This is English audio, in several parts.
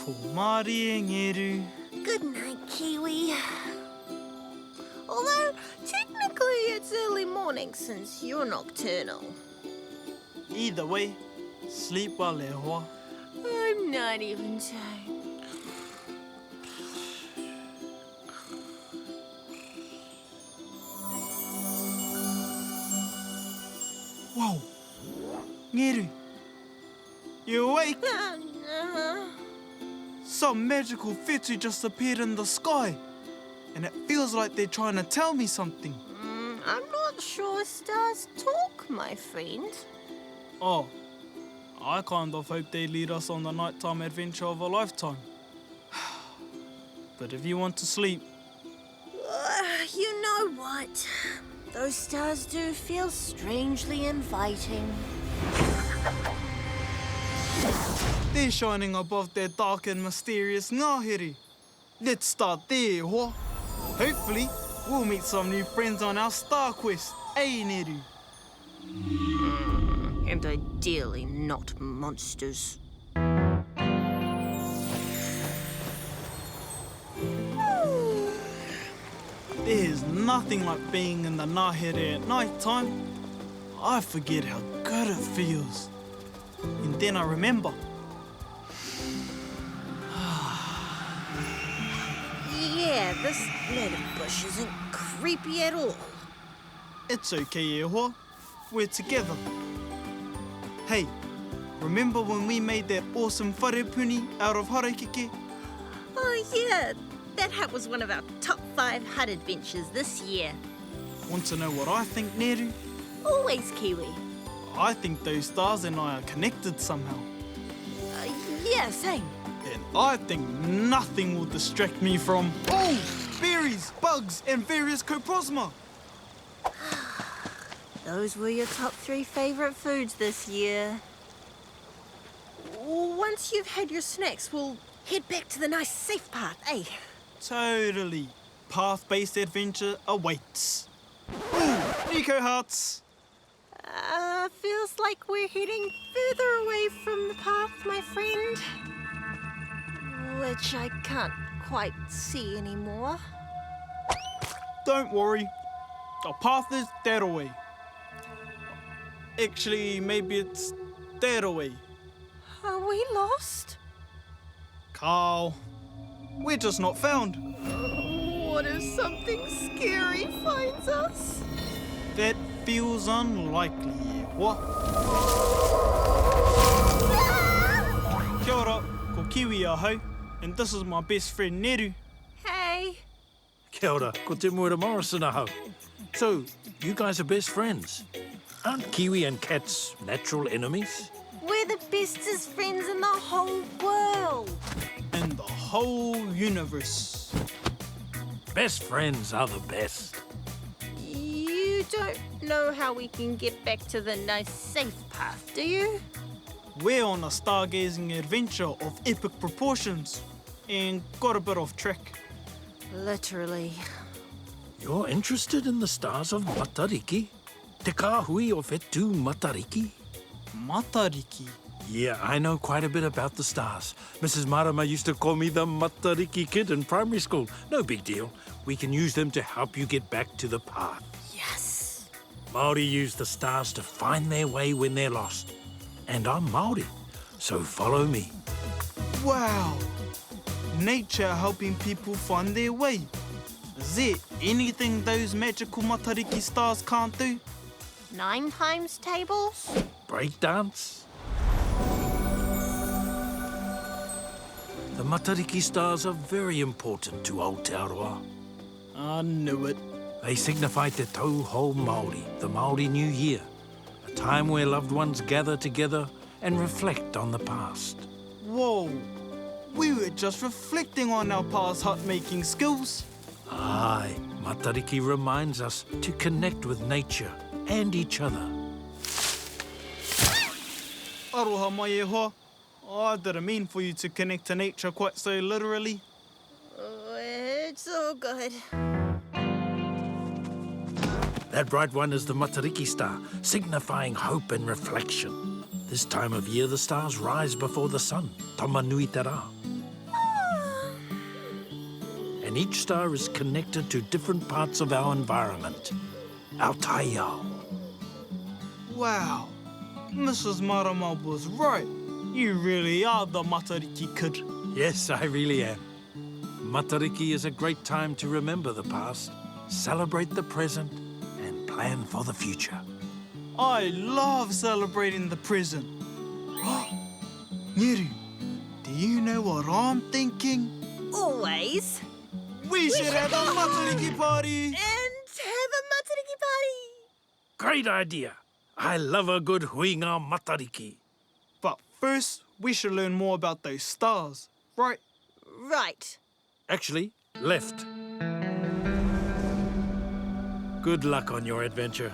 Ko Māori ngeru. Good night, Kiwi. Although, technically it's early morning since you're nocturnal. Either way, sleep well e hoa. I'm not even tired. Whoa! Ngeru, you awake? Some magical whetū just appeared in the sky, and it feels like they're trying to tell me something. I'm not sure stars talk, my friend. Oh, I kind of hope they lead us on the nighttime adventure of a lifetime. But if you want to sleep... You know what? Those stars do feel strangely inviting. They're shining above their dark and mysterious ngahere. Let's start there, hoa. Hopefully, we'll meet some new friends on our star quest, eh, Neru? And ideally not monsters. There's nothing like being in the ngahere at night time. I forget how good it feels. And then I remember. Yeah, this native bush isn't creepy at all. It's okay, Ewa. We're together. Hey, remember when we made that awesome wharepuni out of harakeke? Oh, yeah. That hut was one of our top 5 hut adventures this year. Want to know what I think, Neru? Always, Kiwi. I think those stars and I are connected somehow. Yeah, same. And I think nothing will distract me from... Oh! Berries, bugs, and various coprosma. Those were your top 3 favourite foods this year. Once you've had your snacks, we'll head back to the nice safe path, eh? Totally. Path-based adventure awaits. Ooh, Nico Hearts. Feels like we're heading further away from the path, my friend. Which I can't quite see anymore. Don't worry. The path is that away. Actually, maybe it's that away. Are we lost? Carl, we're just not found. What if something scary finds us? That feels unlikely. What? Kia ora, ko Kiwi ahau, and this is my best friend Neru. Hey. Kia ora, ko Temuera Morrison ahau. So, you guys are best friends. Aren't Kiwi and Cat's natural enemies? We're the bestest friends in the whole world. In the whole universe. Best friends are the best. You don't know how we can get back to the nice safe path, do you? We're on a stargazing adventure of epic proportions and got a bit off track. Literally. You're interested in the stars of Matariki? Te kāhui o whetū Matariki? Matariki? Yeah, I know quite a bit about the stars. Mrs. Marama used to call me the Matariki kid in primary school. No big deal. We can use them to help you get back to the path. Yes. Māori use the stars to find their way when they're lost. And I'm Māori, so follow me. Wow! Nature helping people find their way. Is there anything those magical Matariki stars can't do? 9 times tables? Breakdance? The Matariki stars are very important to Aotearoa. I knew it. They signify Te Tauhou Māori, the Māori New Year, a time where loved ones gather together and reflect on the past. Whoa! We were just reflecting on our past hut-making skills. Aye, Matariki reminds us to connect with nature and each other. Aroha mai e hoa. I didn't mean for you to connect to nature quite so literally. It's all good. That bright one is the Matariki star, signifying hope and reflection. This time of year, the stars rise before the sun, tamanui te rā. and each star is connected to different parts of our environment. Aotearoa. Wow, Mrs. Marama was right. You really are the Matariki kid. Yes, I really am. Matariki is a great time to remember the past, celebrate the present, and plan for the future. I love celebrating the present. Nyeru, do you know what I'm thinking? Always. We should have a Matariki party! And have a Matariki party. Great idea. I love a good huinga Matariki. But first, we should learn more about those stars, right? Right. Actually, left. Good luck on your adventure.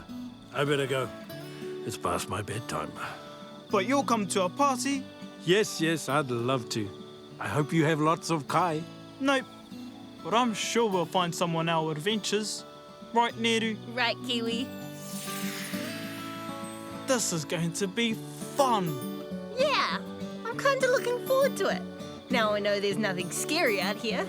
I better go. It's past my bedtime. But you'll come to our party? Yes, I'd love to. I hope you have lots of kai. Nope. But I'm sure we'll find someone our adventures. Right, Neru? Right, Kiwi. This is going to be fun. Yeah, I'm kind of looking forward to it. Now I know there's nothing scary out here.